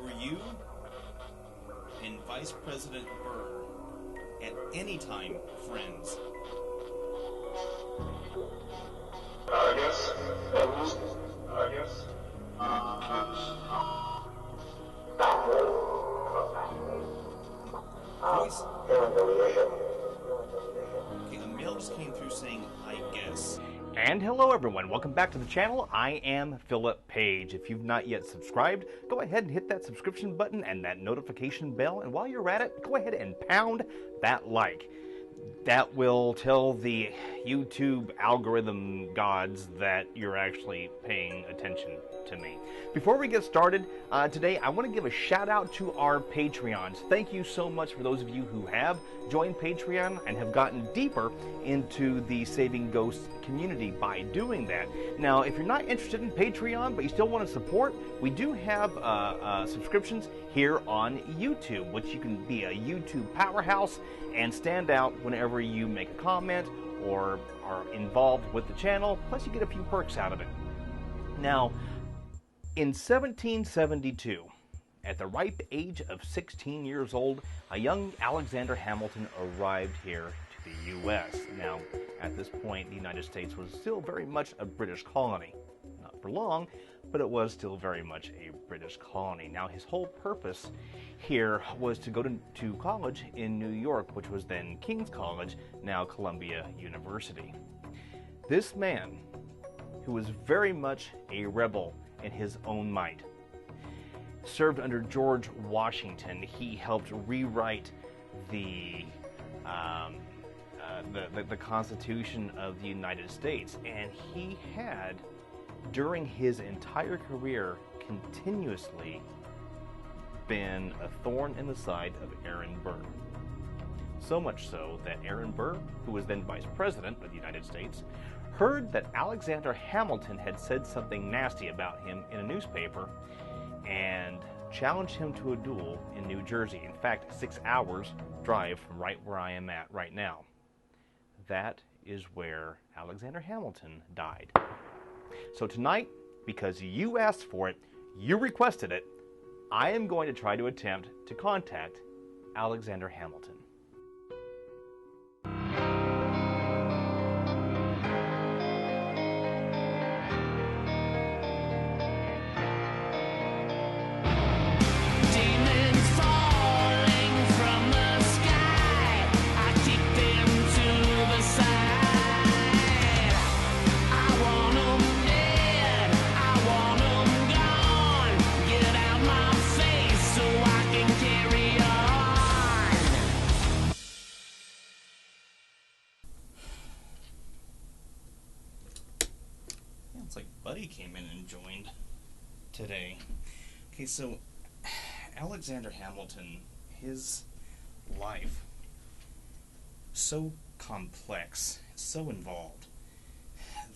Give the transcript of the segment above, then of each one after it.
Were you and Vice President Burr at any time friends? Yes. Yes. Voice. Okay, a mail just came through saying, I guess. And hello everyone, welcome back to the channel. I am Philip Page. If you've not yet subscribed, go ahead and hit that subscription button and that notification bell, and while you're at it, go ahead and pound that like. That will tell the YouTube algorithm gods that you're actually paying attention to me. Before we get started, today I want to give a shout out to our Patreons. Thank you so much for those of you who have joined Patreon and have gotten deeper into the Saving Ghosts community by doing that. Now, if you're not interested in Patreon, but you still want to support, we do have subscriptions here on YouTube, which you can be a YouTube powerhouse and stand out whenever you make a comment or are involved with the channel, plus you get a few perks out of it. Now, in 1772, at the ripe age of 16 years old, a young Alexander Hamilton arrived here to the U.S. Now, at this point, the United States was still very much a British colony. Not for long, but it was still very much a British colony. Now, his whole purpose here was to go to college in New York, which was then King's College, now Columbia University. This man, who was very much a rebel in his own might, served under George Washington. He helped rewrite the Constitution of the United States, and he had, during his entire career, continuously been a thorn in the side of Aaron Burr. So much so that Aaron Burr, who was then Vice President of the United States, heard that Alexander Hamilton had said something nasty about him in a newspaper and challenged him to a duel in New Jersey. In fact, 6 hours drive from right where I am at right now. That is where Alexander Hamilton died. So tonight, because you asked for it, you requested it, I am going to try to attempt to contact Alexander Hamilton. It's like Buddy came in and joined today. Okay, so Alexander Hamilton, his life, so complex, so involved,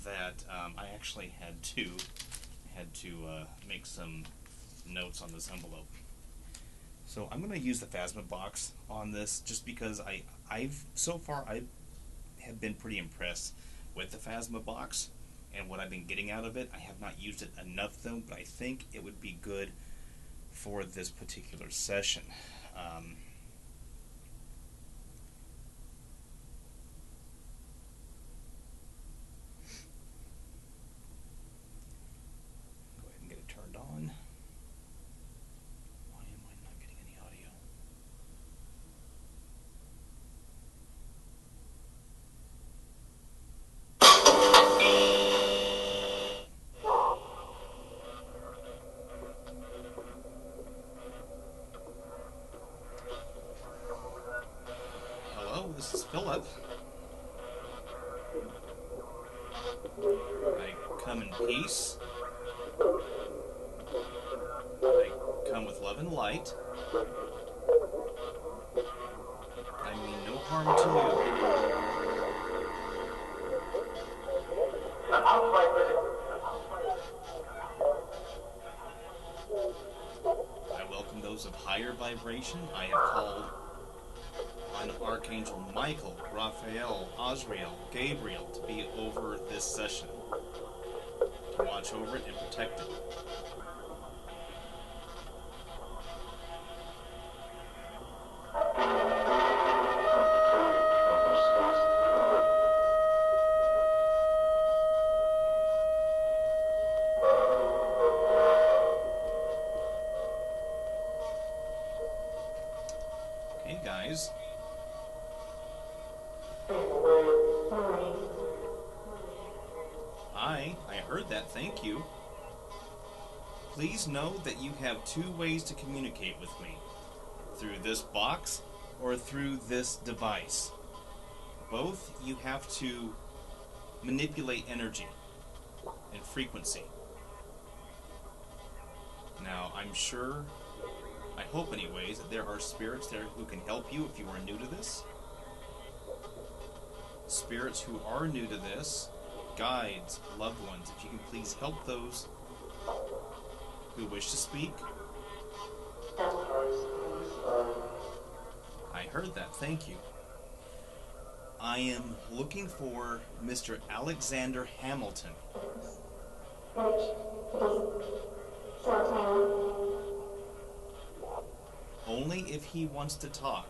that I actually had to make some notes on this envelope. So I'm going to use the Phasma box on this, just because I have been pretty impressed with the Phasma box and what I've been getting out of it. I have not used it enough though, but I think it would be good for this particular session. Go ahead and get it turned on. Why am I not getting any audio? This is Philip. I come in peace. I come with love and light. I mean no harm to you. I welcome those of higher vibration. I have called on Archangel Michael, Raphael, Azrael, Gabriel to be over this session, to watch over it and protect it. that. Thank you. Please know that you have two ways to communicate with me. Through this box or through this device. Both you have to manipulate energy and frequency. Now, I'm sure, I hope anyways, that there are spirits there who can help you if you are new to this. Spirits who are new to this, guides, loved ones, if you can please help those who wish to speak. I heard that, thank you. I am looking for Mr. Alexander Hamilton. Only if he wants to talk.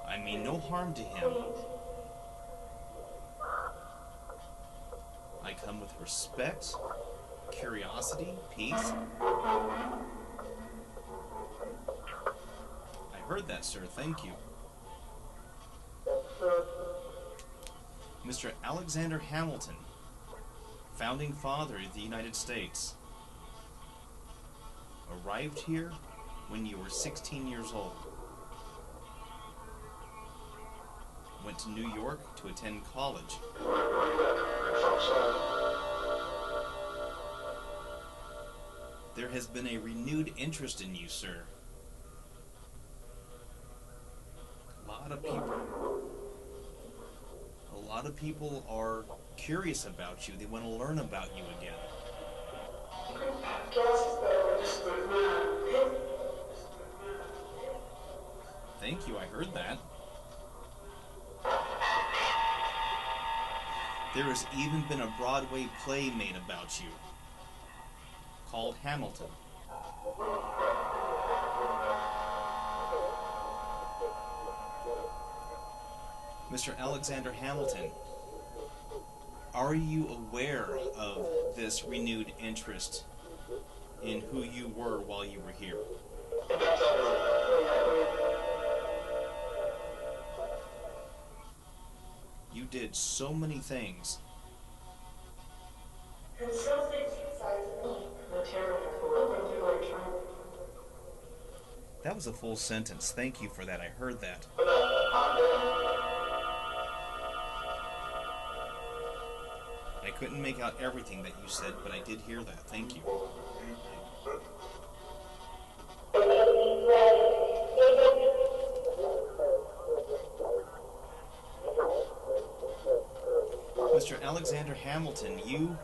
I mean no harm to him. I come with respect, curiosity, peace. I heard that, sir. Thank you. Mr. Alexander Hamilton, founding father of the United States, arrived here when you were 16 years old. Went to New York to attend college. There has been a renewed interest in you, sir. A lot of people are curious about you. They want to learn about you again. Thank you, I heard that. There has even been a Broadway play made about you, called Hamilton. Mr. Alexander Hamilton, are you aware of this renewed interest in who you were while you were here? You did so many things. That was a full sentence. Thank you for that. I heard that. I couldn't make out everything that you said, but I did hear that. Thank you. Mr. Alexander Hamilton, you...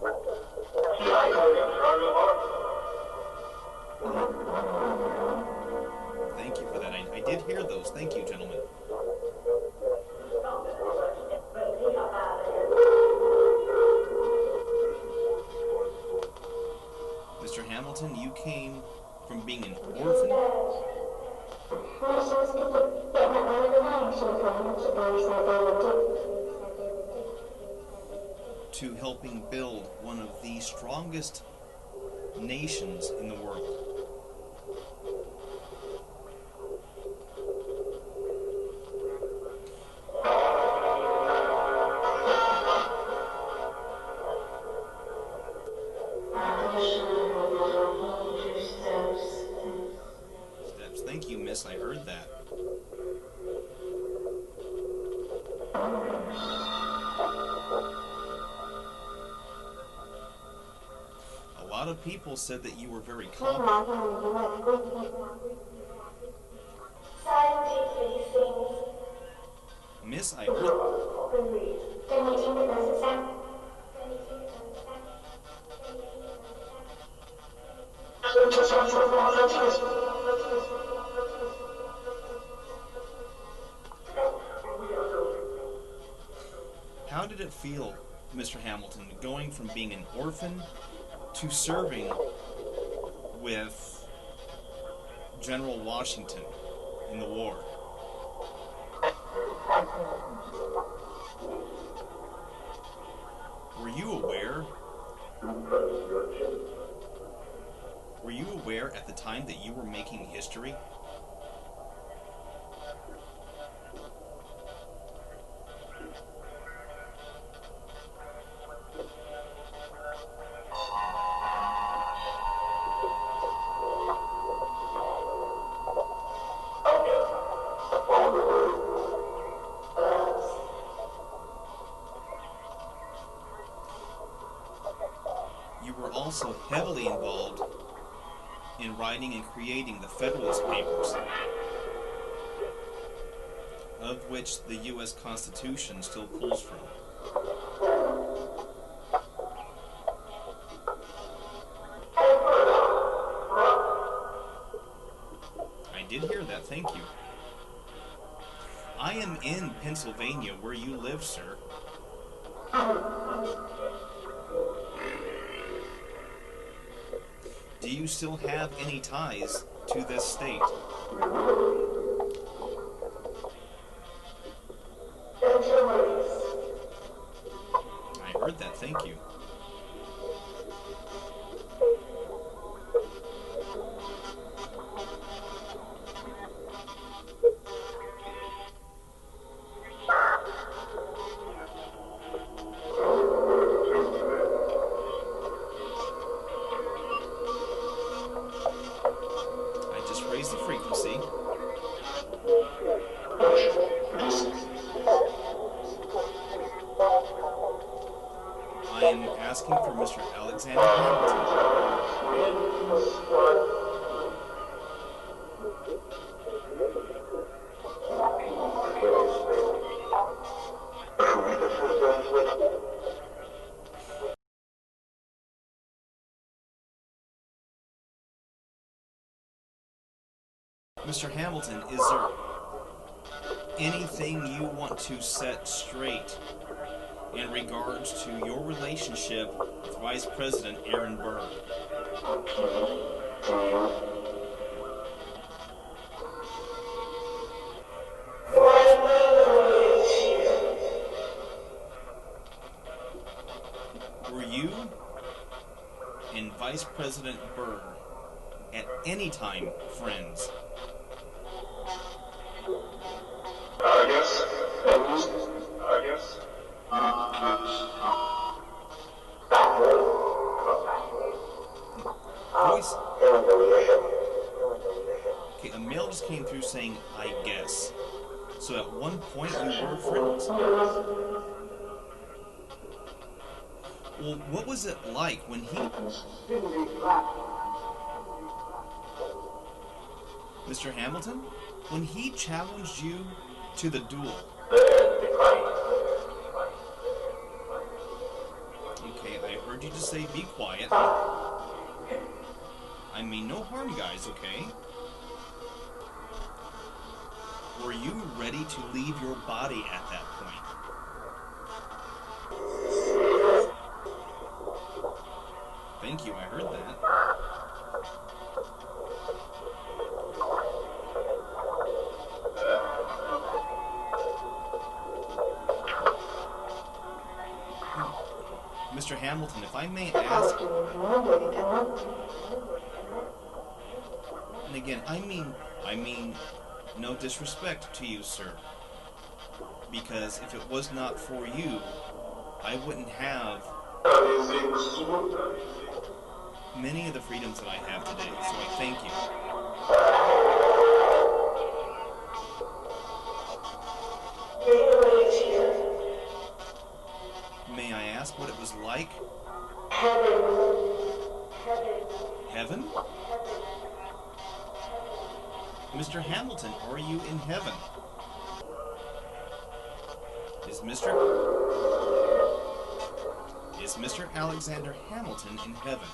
Thank you for that. I did hear those. Thank you, gentlemen. Mr. Hamilton, you came from being an orphan to helping build one of the strongest nations in the world. Steps. Thank you, miss. I heard that. A lot of people said that you were very confident. Miss, I heard... How did it feel, Mr. Hamilton, going from being an orphan to serving with General Washington in the war? Were you aware Were you aware at the time that you were making history? You were also heavily involved in writing and creating the Federalist Papers, of which the U.S. Constitution still pulls from. I did hear that, thank you. I am in Pennsylvania, where you live, sir. Do you still have any ties to this state? I heard that, thank you. I just raised the frequency. I am asking for Mr. Alexander Hamilton. Mr. Hamilton, is there anything you want to set straight in regards to your relationship with Vice President Aaron Burr? Were you and Vice President Burr at any time friends? Yes. Yes. Voice. Okay, a mail just came through saying, I guess. So at one point you were friends? Well, what was it like when he... Mr. Hamilton? When he challenged you to the duel? Okay, I heard you just say be quiet. I mean no harm, guys, okay? Were you ready to leave your body at that point? Thank you, I heard that. Mr. Hamilton, if I may ask, and again, I mean no disrespect to you, sir, because if it was not for you, I wouldn't have many of the freedoms that I have today, so I thank you. May I ask what it was like? Heaven? Mr. Hamilton, are you in heaven? Is Mr. Alexander Hamilton in heaven?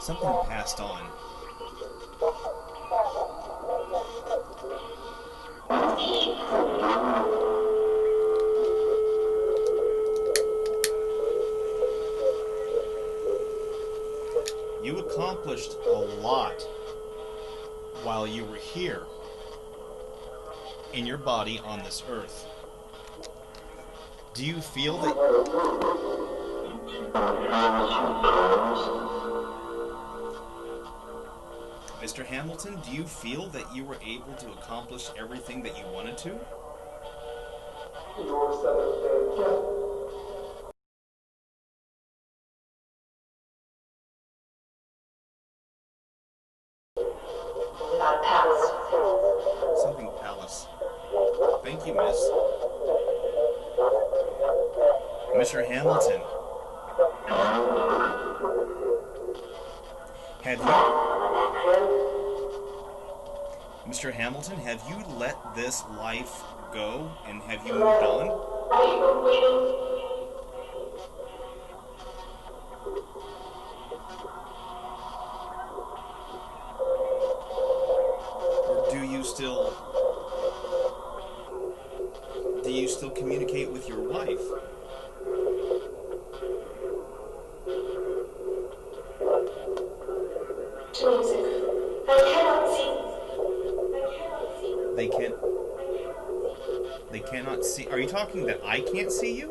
Something passed on. You accomplished a lot while you were here. in your body on this earth. Do you feel that... Mr. Hamilton, do you feel that you were able to accomplish everything that you wanted to? Something palace. Thank you, miss. Mr. Hamilton. Have you... Mr. Hamilton, have you let this life go and have you moved on? Or do you still communicate with your wife? They cannot see. Are you talking that I can't see you?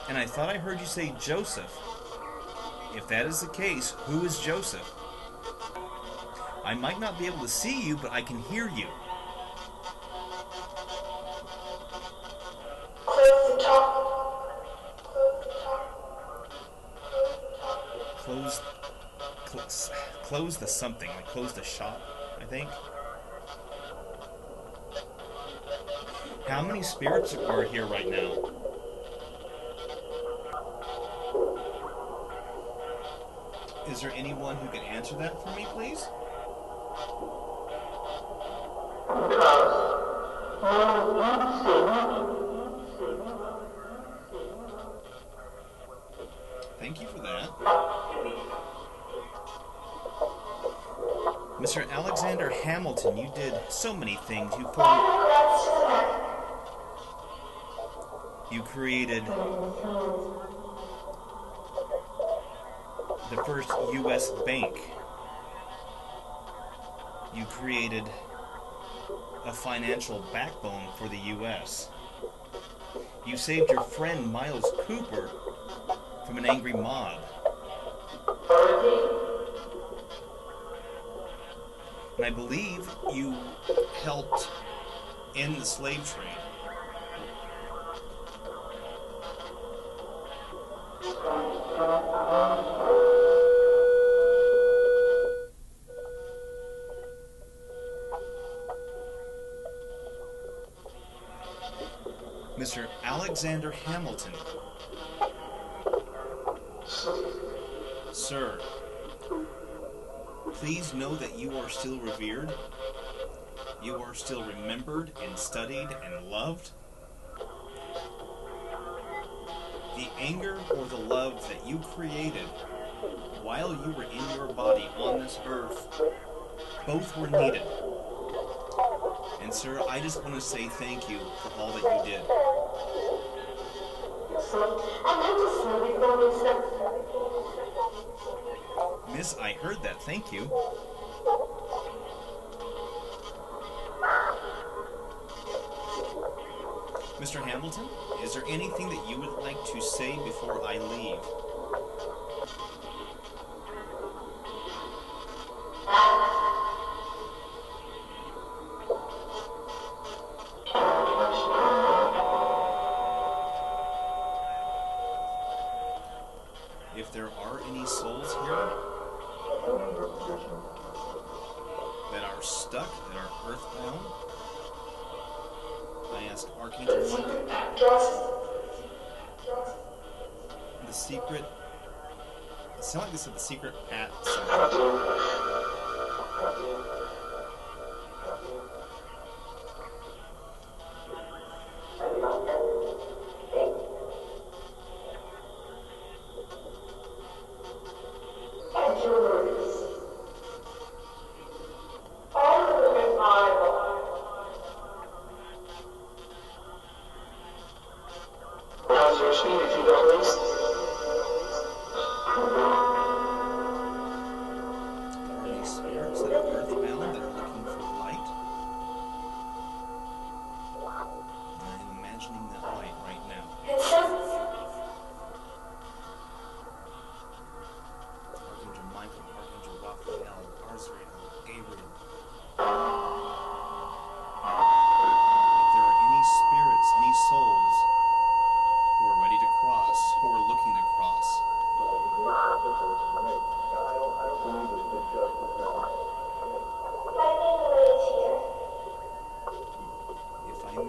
And I thought I heard you say Joseph. If that is the case, who is Joseph? I might not be able to see you, but I can hear you. Close the something. Like close the shop, I think. How many spirits are here right now? Is there anyone who can answer that for me, please? Thank you for that. Mr. Alexander Hamilton, you did so many things. You created the first U.S. bank. You created a financial backbone for the U.S. You saved your friend Miles Cooper from an angry mob. And I believe you helped end the slave trade. Mr. Alexander Hamilton. Sir, please know that you are still revered. You are still remembered and studied and loved. The anger or the love that you created while you were in your body on this earth, both were needed. And sir, I just want to say thank you for all that you did. Miss, I heard that. Thank you. Mr. Hamilton, is there anything that you would like to say before I leave? If there are any souls here that are stuck, that are earthbound, I ask Archangel Michael, the secret, it sounded like they said the secret path something. Are these spirits that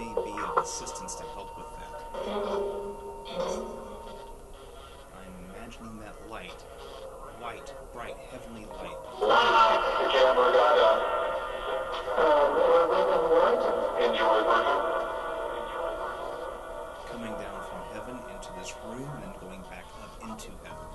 may be of assistance to help with that. I'm imagining that light, white, bright, heavenly light. The camera got enjoy working. Coming down from heaven into this room and then going back up into heaven.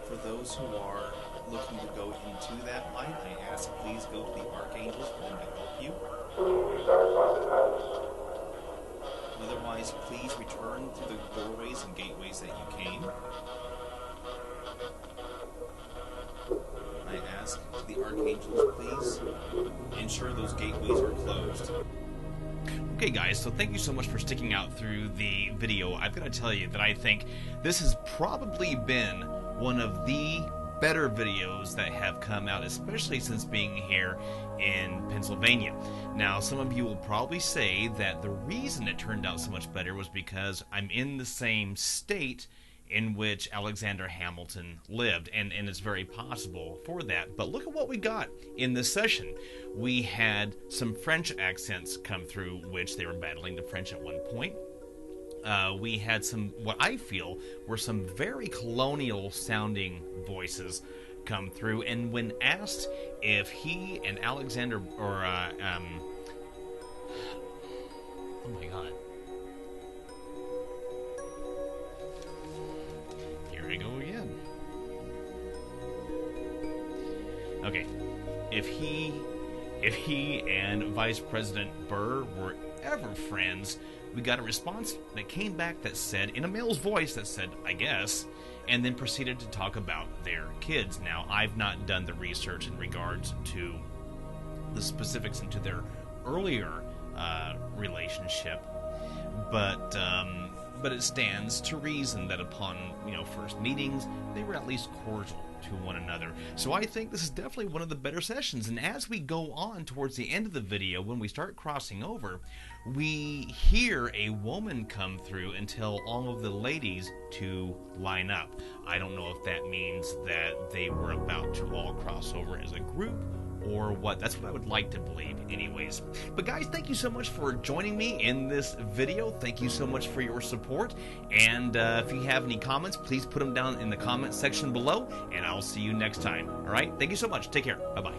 For those who are looking to go into that light, I ask please go to the archangels for them to help you. Otherwise, please return through the doorways and gateways that you came. I ask the archangels, please ensure those gateways are closed. Okay guys, so thank you so much for sticking out through the video. I've got to tell you that I think this has probably been one of the better videos that have come out, especially since being here in Pennsylvania. Now, some of you will probably say that the reason it turned out so much better was because I'm in the same state in which Alexander Hamilton lived, and it's very possible for that. But look at what we got in this session. We had some French accents come through, which they were battling the French at one point. We had some, what I feel, were some very colonial-sounding voices come through, and when asked if he and Alexander, or, oh my god. Here we go again. Okay, if he and Vice President Burr were ever friends, we got a response that came back that said, in a male's voice, that said, I guess, and then proceeded to talk about their kids. Now, I've not done the research in regards to the specifics into their earlier relationship, but it stands to reason that upon, first meetings, they were at least cordial to one another. So I think this is definitely one of the better sessions, and as we go on towards the end of the video, when we start crossing over, we hear a woman come through and tell all of the ladies to line up. I don't know if that means that they were about to all cross over as a group or what. That's what I would like to believe anyways. But guys, thank you so much for joining me in this video. Thank you so much for your support, and if you have any comments, please put them down in the comment section below, and I'll see you next time. Alright, thank you so much. Take care. Bye-bye.